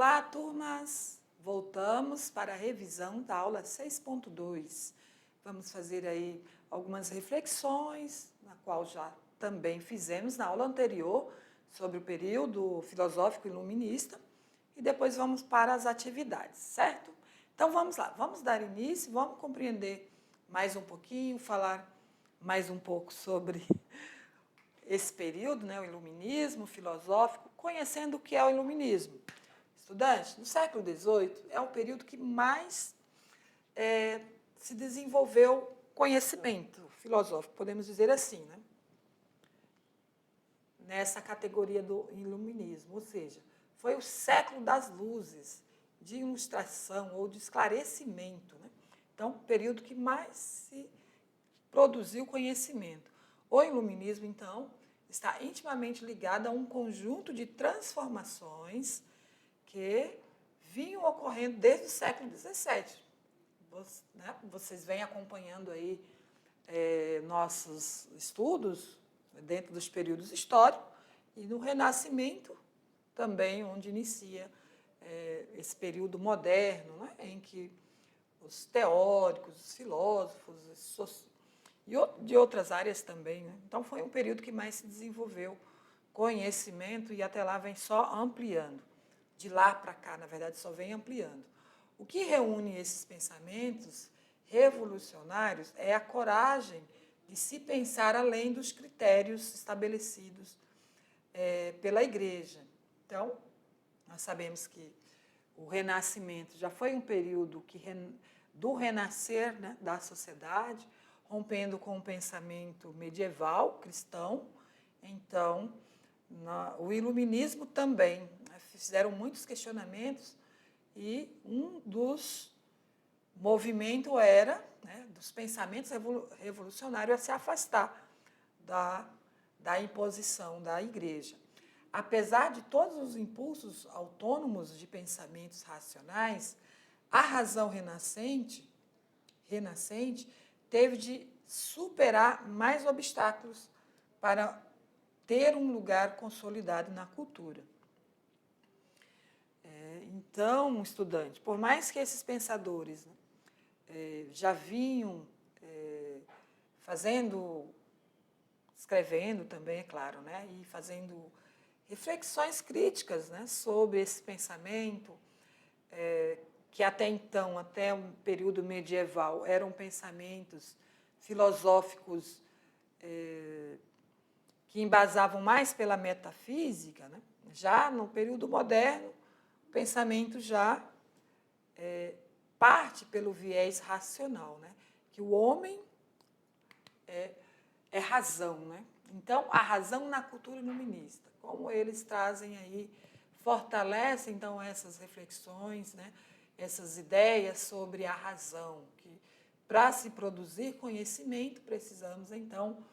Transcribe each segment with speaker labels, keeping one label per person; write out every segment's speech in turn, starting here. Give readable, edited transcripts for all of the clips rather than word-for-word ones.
Speaker 1: Olá, turmas! Voltamos para a revisão da aula 6.2. Vamos fazer aí algumas reflexões, na qual já também fizemos na aula anterior, sobre o período filosófico iluminista, e depois vamos para as atividades, certo? Então vamos lá, vamos dar início, vamos compreender mais um pouquinho, falar mais um pouco sobre esse período, né, o iluminismo filosófico, conhecendo o que é o iluminismo. Estudantes, no século XVIII é o período que mais se desenvolveu conhecimento filosófico, podemos dizer assim, né? Nessa categoria do iluminismo, ou seja, foi o século das luzes, de ilustração ou de esclarecimento, né? Então, período que mais se produziu conhecimento. O iluminismo, então, está intimamente ligado a um conjunto de transformações que vinham ocorrendo desde o século XVII. Vocês vêm acompanhando aí nossos estudos dentro dos períodos históricos e no Renascimento também, onde inicia esse período moderno, né, em que os teóricos, os filósofos e de outras áreas também. Né? Então, foi um período que mais se desenvolveu conhecimento e até lá vem só ampliando. De lá para cá, na verdade, só vem ampliando. O que reúne esses pensamentos revolucionários é a coragem de se pensar além dos critérios estabelecidos pela Igreja. Então, nós sabemos que o Renascimento já foi um período do renascer, né, da sociedade, rompendo com o pensamento medieval, cristão. Então, o iluminismo também, né, fizeram muitos questionamentos e um dos movimentos era, né, dos pensamentos revolucionários, a se afastar da imposição da Igreja. Apesar de todos os impulsos autônomos de pensamentos racionais, a razão renascente teve de superar mais obstáculos para ter um lugar consolidado na cultura. Então, estudante, por mais que esses pensadores já vinham escrevendo também, é claro, né, e fazendo reflexões críticas, né, sobre esse pensamento, que até então, até o período medieval, eram pensamentos filosóficos que embasavam mais pela metafísica, né? Já no período moderno, o pensamento já parte pelo viés racional, né? Que o homem é razão, né? Então, a razão na cultura iluminista, como eles trazem aí, fortalecem, então, essas reflexões, né? Essas ideias sobre a razão, que para se produzir conhecimento, precisamos, então,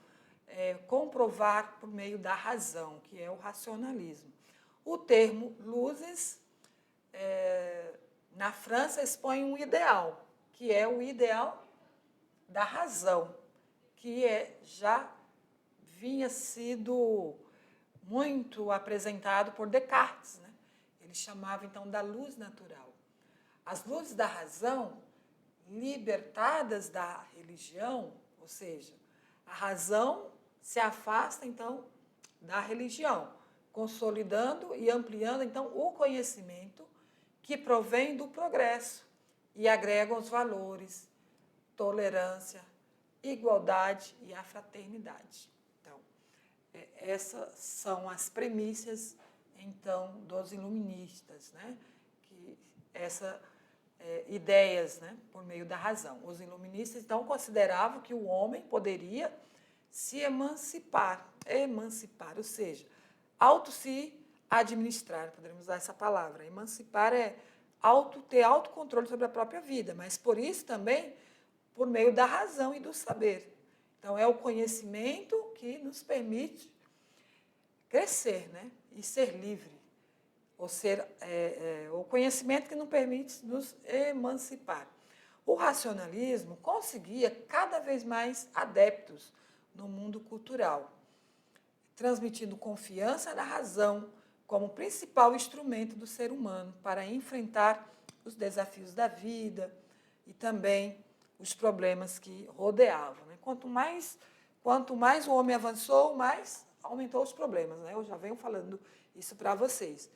Speaker 1: comprovar por meio da razão, que é o racionalismo. O termo luzes, na França, expõe um ideal, que é o ideal da razão, que já vinha sido muito apresentado por Descartes, né? Ele chamava, então, da luz natural. As luzes da razão, libertadas da religião, ou seja, a razão se afasta, então, da religião, consolidando e ampliando, então, o conhecimento que provém do progresso e agregam os valores, tolerância, igualdade e a fraternidade. Então, essas são as premissas, então, dos iluministas, né? Que ideias, né, por meio da razão. Os iluministas, então, consideravam que o homem poderia se emancipar, ou seja, se administrar, poderíamos usar essa palavra. Emancipar é ter autocontrole sobre a própria vida, mas por isso também por meio da razão e do saber. Então, é o conhecimento que nos permite crescer, né, e ser livre. Ou o conhecimento que nos permite nos emancipar. O racionalismo conseguia cada vez mais adeptos no mundo cultural, transmitindo confiança na razão como principal instrumento do ser humano para enfrentar os desafios da vida e também os problemas que rodeavam, né? Quanto mais o homem avançou, mais aumentou os problemas, né? Eu já venho falando isso para vocês.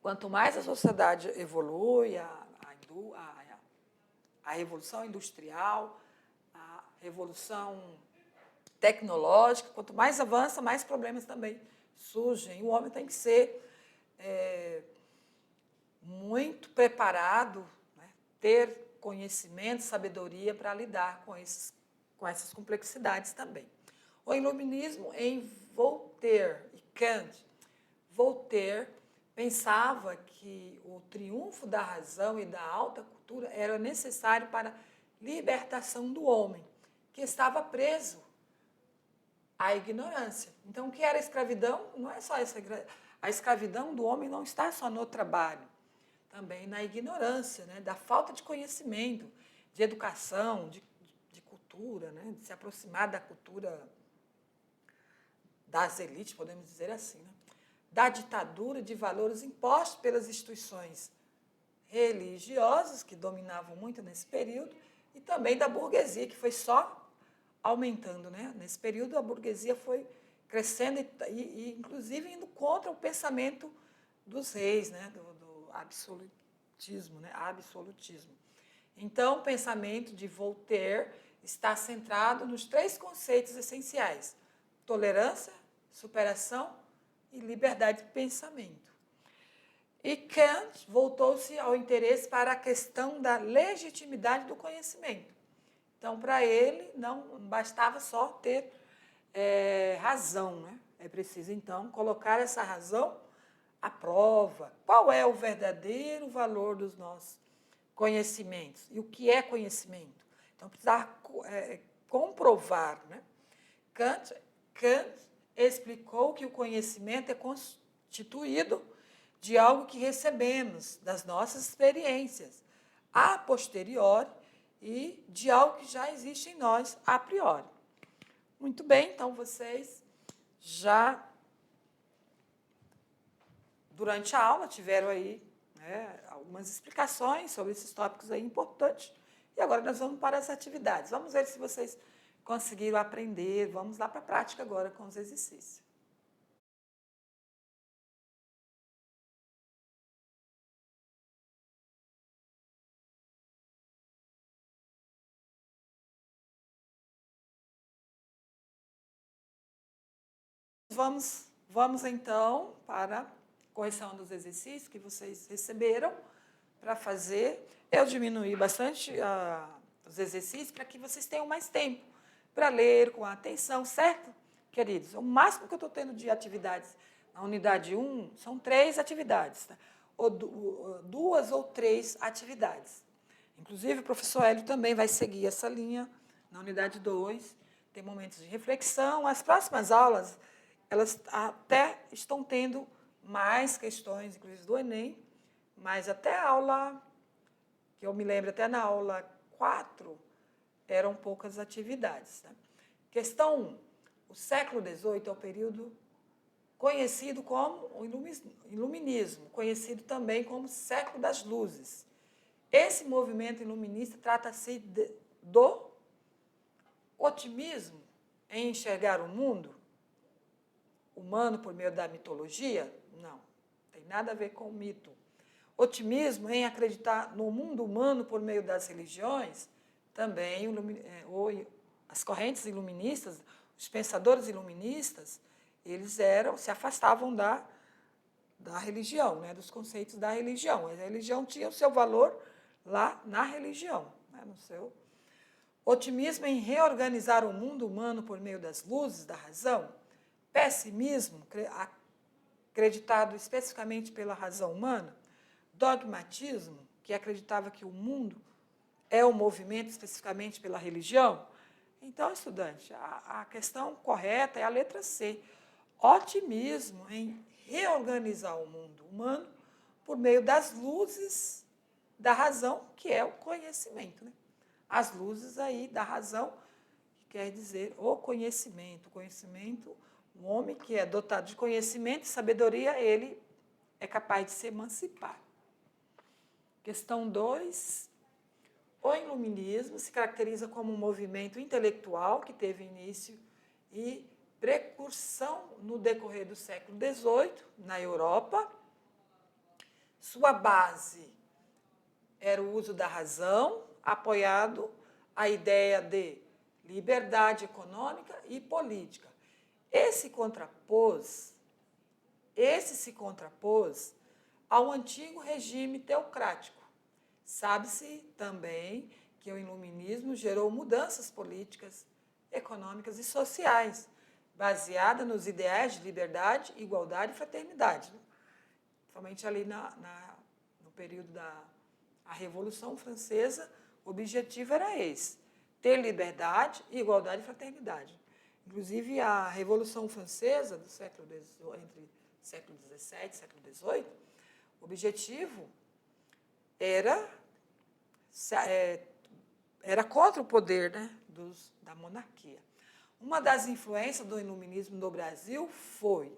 Speaker 1: Quanto mais a sociedade evolui, a revolução industrial, a revolução tecnológica, quanto mais avança, mais problemas também surgem. O homem tem que ser muito preparado, né? Ter conhecimento, sabedoria para lidar com essas complexidades também. O iluminismo em Voltaire e Kant. Voltaire pensava que o triunfo da razão e da alta cultura era necessário para a libertação do homem, que estava preso à ignorância. Então, o que era a escravidão? Não é só a escravidão do homem não está só no trabalho, também na ignorância, né? Da falta de conhecimento, de educação, de cultura, né? De se aproximar da cultura das elites, podemos dizer assim, né? Da ditadura de valores impostos pelas instituições religiosas, que dominavam muito nesse período, e também da burguesia, que foi só aumentando, né? Nesse período, a burguesia foi crescendo e inclusive, indo contra o pensamento dos reis, né? Do absolutismo, né? Absolutismo. Então, o pensamento de Voltaire está centrado nos 3 conceitos essenciais: tolerância, superação e liberdade de pensamento. E Kant voltou-se ao interesse para a questão da legitimidade do conhecimento. Então, para ele, não bastava só ter razão, né? É preciso, então, colocar essa razão à prova. Qual é o verdadeiro valor dos nossos conhecimentos? E o que é conhecimento? Então, precisava comprovar, né? Kant explicou que o conhecimento é constituído de algo que recebemos das nossas experiências a posteriori e de algo que já existe em nós a priori. Muito bem, então vocês já, durante a aula, tiveram aí, né, algumas explicações sobre esses tópicos aí importantes. E agora nós vamos para as atividades. Vamos ver se vocês conseguiram aprender. Vamos lá para a prática agora com os exercícios. Vamos então para a correção dos exercícios que vocês receberam para fazer. Eu diminuí bastante os exercícios para que vocês tenham mais tempo para ler com atenção, certo, queridos? O máximo que eu estou tendo de atividades na unidade 1 são 3 atividades, tá? Ou 2 ou 3 atividades. Inclusive, o professor Hélio também vai seguir essa linha na unidade 2, tem momentos de reflexão. As próximas aulas, elas até estão tendo mais questões, inclusive do Enem, mas até a aula, que eu me lembro, até na aula 4, eram poucas atividades. Tá? Questão 1. O século XVIII é o período conhecido como o iluminismo, conhecido também como século das luzes. Esse movimento iluminista trata-se do otimismo em enxergar o mundo humano por meio da mitologia? Não, tem nada a ver com o mito. Otimismo em acreditar no mundo humano por meio das religiões? Também as correntes iluministas, os pensadores iluministas, eles se afastavam da religião, né, dos conceitos da religião. A religião tinha o seu valor lá na religião, né, no seu otimismo em reorganizar o mundo humano por meio das luzes da razão. Pessimismo, acreditado especificamente pela razão humana. Dogmatismo, que acreditava que o mundo é um movimento especificamente pela religião. Então, estudante, a questão correta é a letra C. Otimismo em reorganizar o mundo humano por meio das luzes da razão, que é o conhecimento, né? As luzes aí da razão, que quer dizer o conhecimento Um homem que é dotado de conhecimento e sabedoria, ele é capaz de se emancipar. Questão 2. O iluminismo se caracteriza como um movimento intelectual que teve início e precursão no decorrer do século XVIII, na Europa. Sua base era o uso da razão, apoiado a ideia de liberdade econômica e política. Esse se contrapôs ao antigo regime teocrático. Sabe-se também que o iluminismo gerou mudanças políticas, econômicas e sociais, baseadas nos ideais de liberdade, igualdade e fraternidade. Somente ali no período da Revolução Francesa, o objetivo era esse: ter liberdade, igualdade e fraternidade. Inclusive, a Revolução Francesa, entre século XVII e século XVIII, o objetivo era contra o poder, né, da monarquia. Uma das influências do iluminismo no Brasil foi: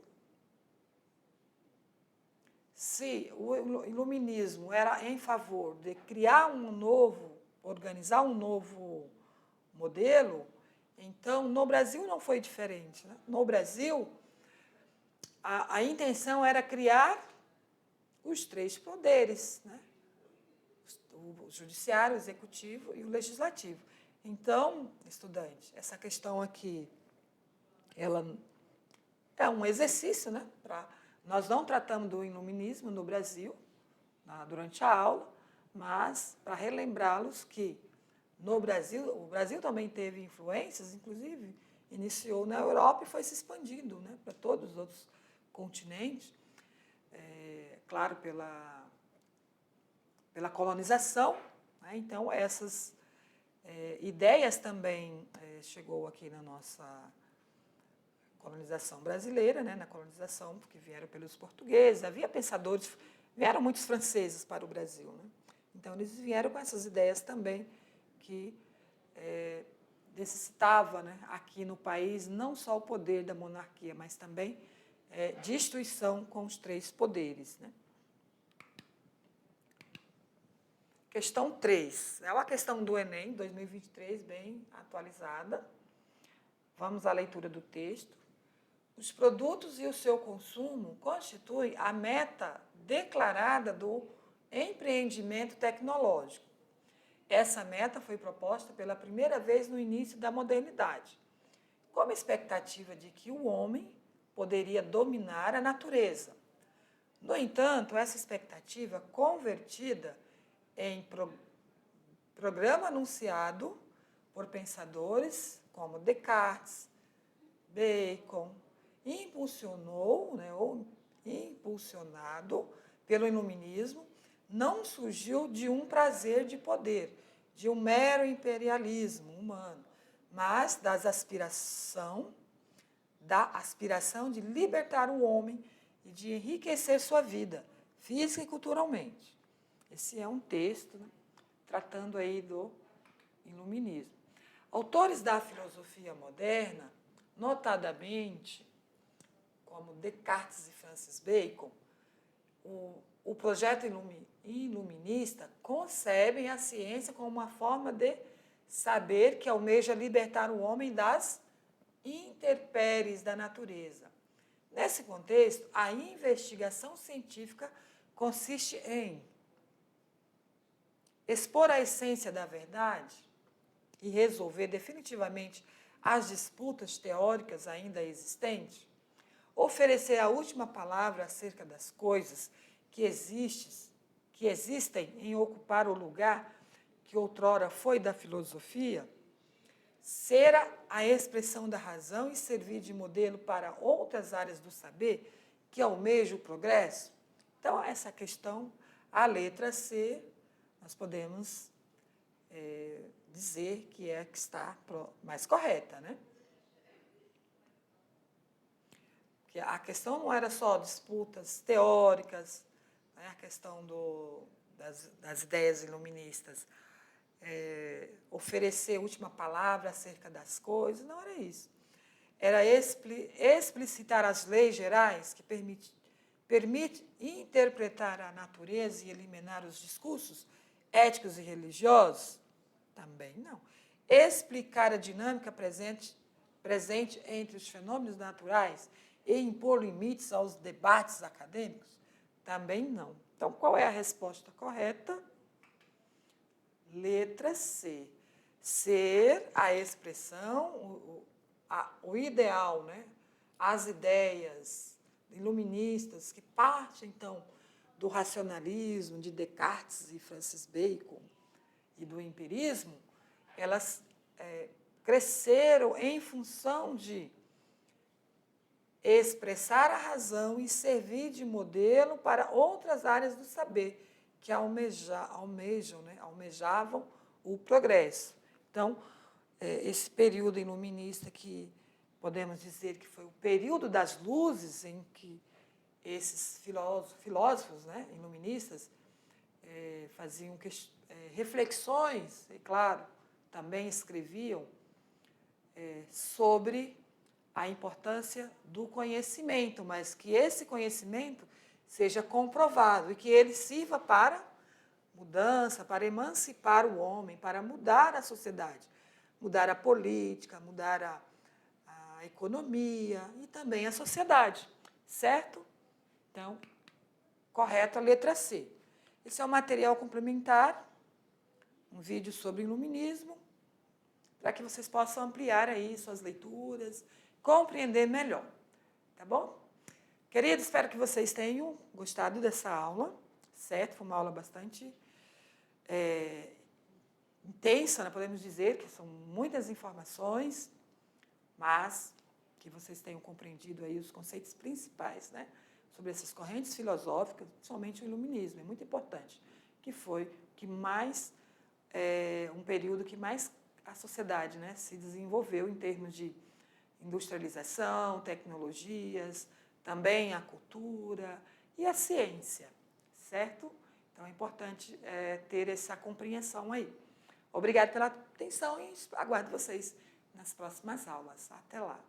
Speaker 1: se o iluminismo era em favor de criar organizar um novo modelo, então no Brasil não foi diferente, né? No Brasil, a intenção era criar os 3 poderes, né? O judiciário, o executivo e o legislativo. Então, estudante, essa questão aqui, ela é um exercício, né? Nós não tratamos do iluminismo no Brasil, durante a aula, mas para relembrá-los que no Brasil, o Brasil também teve influências, inclusive iniciou na Europa e foi se expandindo, né, para todos os outros continentes, claro, pela colonização, né? Então, essas ideias também chegou aqui na nossa colonização brasileira, né? Na colonização, porque vieram pelos portugueses, havia pensadores, vieram muitos franceses para o Brasil, né? Então, eles vieram com essas ideias também, que necessitava, né, aqui no país não só o poder da monarquia, mas também de instituição com os 3 poderes, né? Questão 3. É uma questão do Enem, 2023, bem atualizada. Vamos à leitura do texto. Os produtos e o seu consumo constituem a meta declarada do empreendimento tecnológico. Essa meta foi proposta pela primeira vez no início da modernidade, como expectativa de que o homem poderia dominar a natureza. No entanto, essa expectativa convertida em programa anunciado por pensadores como Descartes, Bacon, impulsionado pelo iluminismo, não surgiu de um prazer de poder, de um mero imperialismo humano, mas da aspiração de libertar o homem e de enriquecer sua vida, física e culturalmente. Esse é um texto, né, tratando aí do iluminismo. Autores da filosofia moderna, notadamente, como Descartes e Francis Bacon, o projeto iluminista concebem a ciência como uma forma de saber que almeja libertar o homem das intempéries da natureza. Nesse contexto, a investigação científica consiste em expor a essência da verdade e resolver definitivamente as disputas teóricas ainda existentes, oferecer a última palavra acerca das coisas que existem em ocupar o lugar que outrora foi da filosofia, ser a expressão da razão e servir de modelo para outras áreas do saber que almejam o progresso. Então, essa questão, a letra C, nós podemos dizer que é a que está mais correta, né? Que a questão não era só disputas teóricas, né? A questão das ideias iluministas, oferecer última palavra acerca das coisas, não era isso. era explicitar as leis gerais que permite interpretar a natureza e eliminar os discursos éticos e religiosos? Também não. Explicar a dinâmica presente entre os fenômenos naturais e impor limites aos debates acadêmicos? Também não. Então, qual é a resposta correta? Letra C. Ser a expressão, o ideal, né? As ideias iluministas que partem, então, do racionalismo de Descartes e Francis Bacon e do empirismo, elas cresceram em função de expressar a razão e servir de modelo para outras áreas do saber que almejavam o progresso. Então, esse período iluminista que podemos dizer que foi o período das luzes em que esses filósofos, né, iluministas faziam reflexões, e claro, também escreviam sobre a importância do conhecimento, mas que esse conhecimento seja comprovado e que ele sirva para mudança, para emancipar o homem, para mudar a sociedade, mudar a política, mudar a economia e também a sociedade, certo? Então, correto a letra C. Esse é um material complementar, um vídeo sobre iluminismo, para que vocês possam ampliar aí suas leituras, compreender melhor, tá bom? Queridos, espero que vocês tenham gostado dessa aula, certo? Foi uma aula bastante intensa, né? Podemos dizer que são muitas informações, mas que vocês tenham compreendido aí os conceitos principais, né? Sobre essas correntes filosóficas, principalmente o iluminismo, é muito importante, que foi que mais, um período que mais a sociedade, né, se desenvolveu em termos de industrialização, tecnologias, também a cultura e a ciência, certo? Então, é importante ter essa compreensão aí. Obrigada pela atenção e aguardo vocês nas próximas aulas. Até lá!